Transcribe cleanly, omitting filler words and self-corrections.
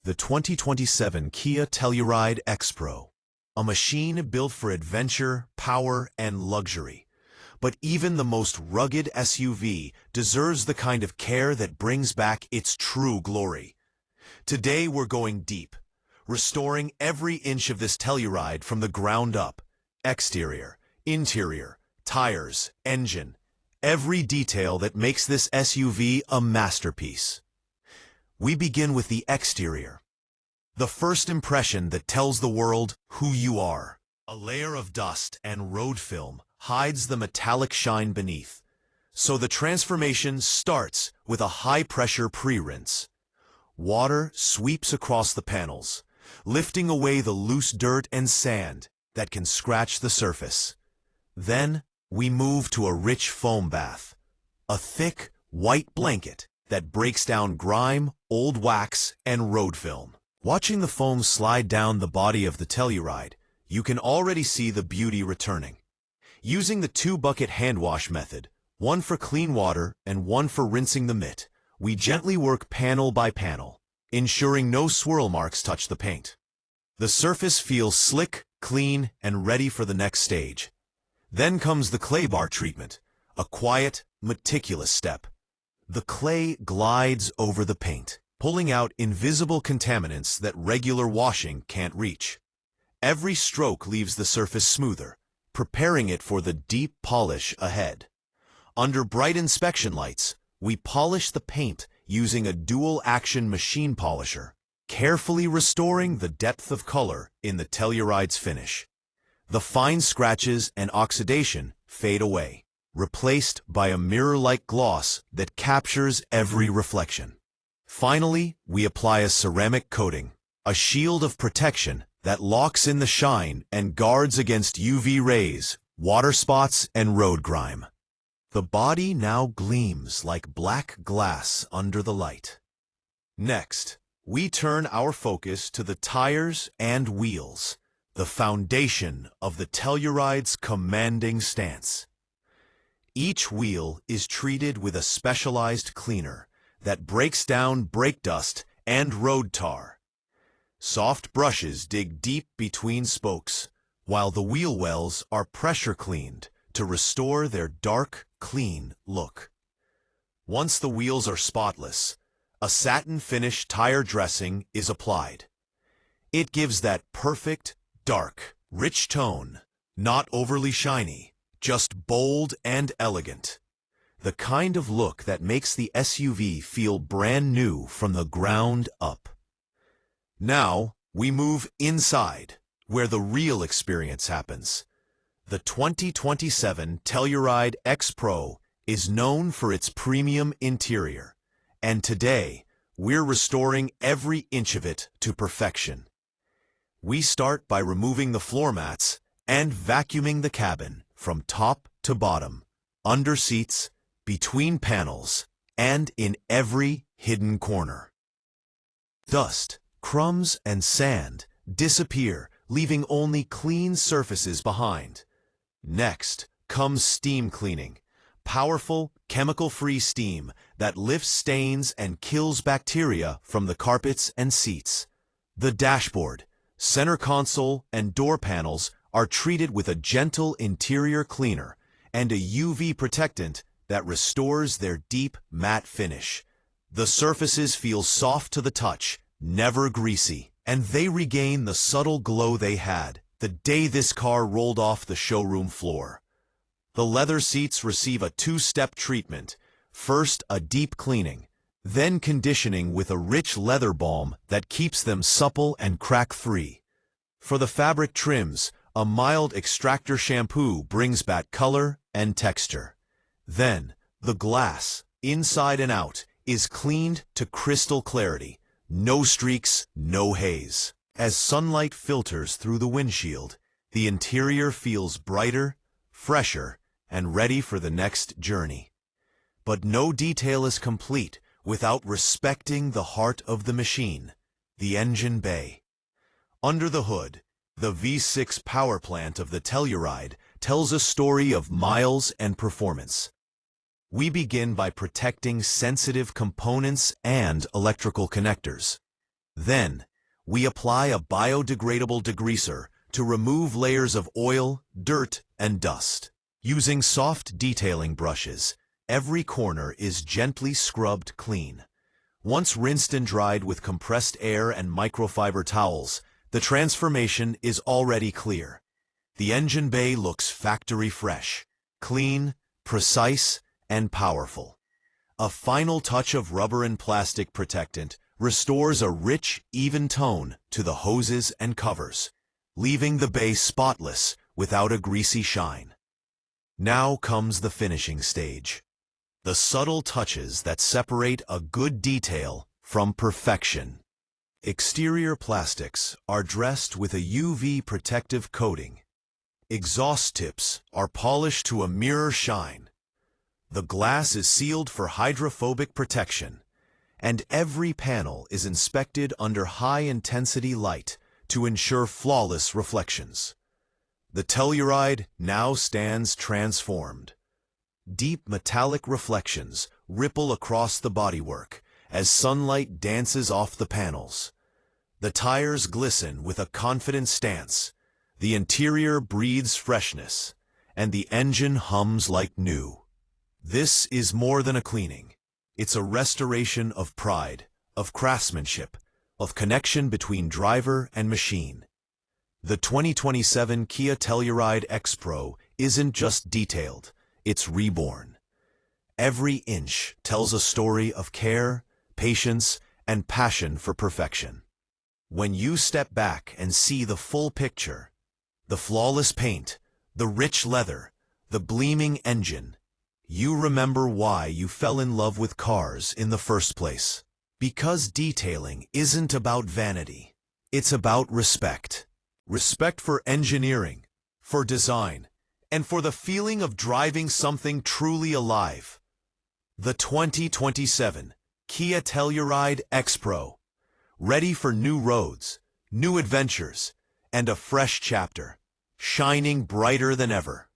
The 2027 Kia Telluride X-Pro, a machine built for adventure, power, and luxury. But even the most rugged SUV deserves the kind of care that brings back its true glory. Today we're going deep, restoring every inch of this Telluride from the ground up. Exterior, interior, tires, engine, every detail that makes this SUV a masterpiece. We begin with the exterior. The first impression that tells the world who you are. A layer of dust and road film hides the metallic shine beneath. So the transformation starts with a high-pressure pre-rinse. Water sweeps across the panels, lifting away the loose dirt and sand that can scratch the surface. Then we move to a rich foam bath, a thick, white blanket that breaks down grime, old wax, and road film. Watching the foam slide down the body of the Telluride, you can already see the beauty returning. Using the two-bucket hand wash method, one for clean water and one for rinsing the mitt, we gently work panel by panel, ensuring no swirl marks touch the paint. The surface feels slick, clean, and ready for the next stage. Then comes the clay bar treatment, a quiet, meticulous step. The clay glides over the paint, pulling out invisible contaminants that regular washing can't reach. Every stroke leaves the surface smoother, preparing it for the deep polish ahead. Under bright inspection lights, we polish the paint using a dual-action machine polisher, carefully restoring the depth of color in the Telluride's finish. The fine scratches and oxidation fade away, replaced by a mirror-like gloss that captures every reflection. Finally, we apply a ceramic coating, a shield of protection that locks in the shine and guards against UV rays, water spots, and road grime. The body now gleams like black glass under the light. Next, we turn our focus to the tires and wheels, the foundation of the Telluride's commanding stance. Each wheel is treated with a specialized cleaner that breaks down brake dust and road tar. Soft brushes dig deep between spokes, while the wheel wells are pressure cleaned to restore their dark, clean look. Once the wheels are spotless, a satin finish tire dressing is applied. It gives that perfect, dark, rich tone, not overly shiny, just bold and elegant. The kind of look that makes the SUV feel brand new from the ground up. Now, we move inside, where the real experience happens. The 2027 Telluride X-Pro is known for its premium interior, and today, we're restoring every inch of it to perfection. We start by removing the floor mats and vacuuming the cabin from top to bottom, under seats, between panels, and in every hidden corner. Dust, crumbs, and sand disappear, leaving only clean surfaces behind. Next comes steam cleaning, powerful, chemical-free steam that lifts stains and kills bacteria from the carpets and seats. The dashboard, center console, and door panels are treated with a gentle interior cleaner and a UV protectant that restores their deep, matte finish. The surfaces feel soft to the touch, never greasy, and they regain the subtle glow they had the day this car rolled off the showroom floor. The leather seats receive a two-step treatment, first a deep cleaning, then conditioning with a rich leather balm that keeps them supple and crack-free. For the fabric trims, a mild extractor shampoo brings back color and texture. Then, the glass, inside and out, is cleaned to crystal clarity. No streaks, no haze. As sunlight filters through the windshield, the interior feels brighter, fresher, and ready for the next journey. But no detail is complete without respecting the heart of the machine, the engine bay. Under the hood, the V6 power plant of the Telluride tells a story of miles and performance. We begin by protecting sensitive components and electrical connectors. Then, we apply a biodegradable degreaser to remove layers of oil, dirt, and dust. Using soft detailing brushes, every corner is gently scrubbed clean. Once rinsed and dried with compressed air and microfiber towels, the transformation is already clear. The engine bay looks factory fresh, clean, precise, and powerful. A final touch of rubber and plastic protectant restores a rich, even tone to the hoses and covers, leaving the bay spotless without a greasy shine. Now comes the finishing stage. The subtle touches that separate a good detail from perfection. Exterior plastics are dressed with a UV protective coating. Exhaust tips are polished to a mirror shine. The glass is sealed for hydrophobic protection, and every panel is inspected under high-intensity light to ensure flawless reflections. The Telluride now stands transformed. Deep metallic reflections ripple across the bodywork as sunlight dances off the panels. The tires glisten with a confident stance, the interior breathes freshness, and the engine hums like new. This is more than a cleaning. It's a restoration of pride, of craftsmanship, of connection between driver and machine. The 2027 Kia Telluride X-Pro isn't just detailed, it's reborn. Every inch tells a story of care, patience, and passion for perfection. When you step back and see the full picture, the flawless paint, the rich leather, the gleaming engine, you remember why you fell in love with cars in the first place. Because detailing isn't about vanity, it's about respect. Respect for engineering, for design, and for the feeling of driving something truly alive. The 2027 Kia Telluride X-Pro, ready for new roads, new adventures, and a fresh chapter, shining brighter than ever.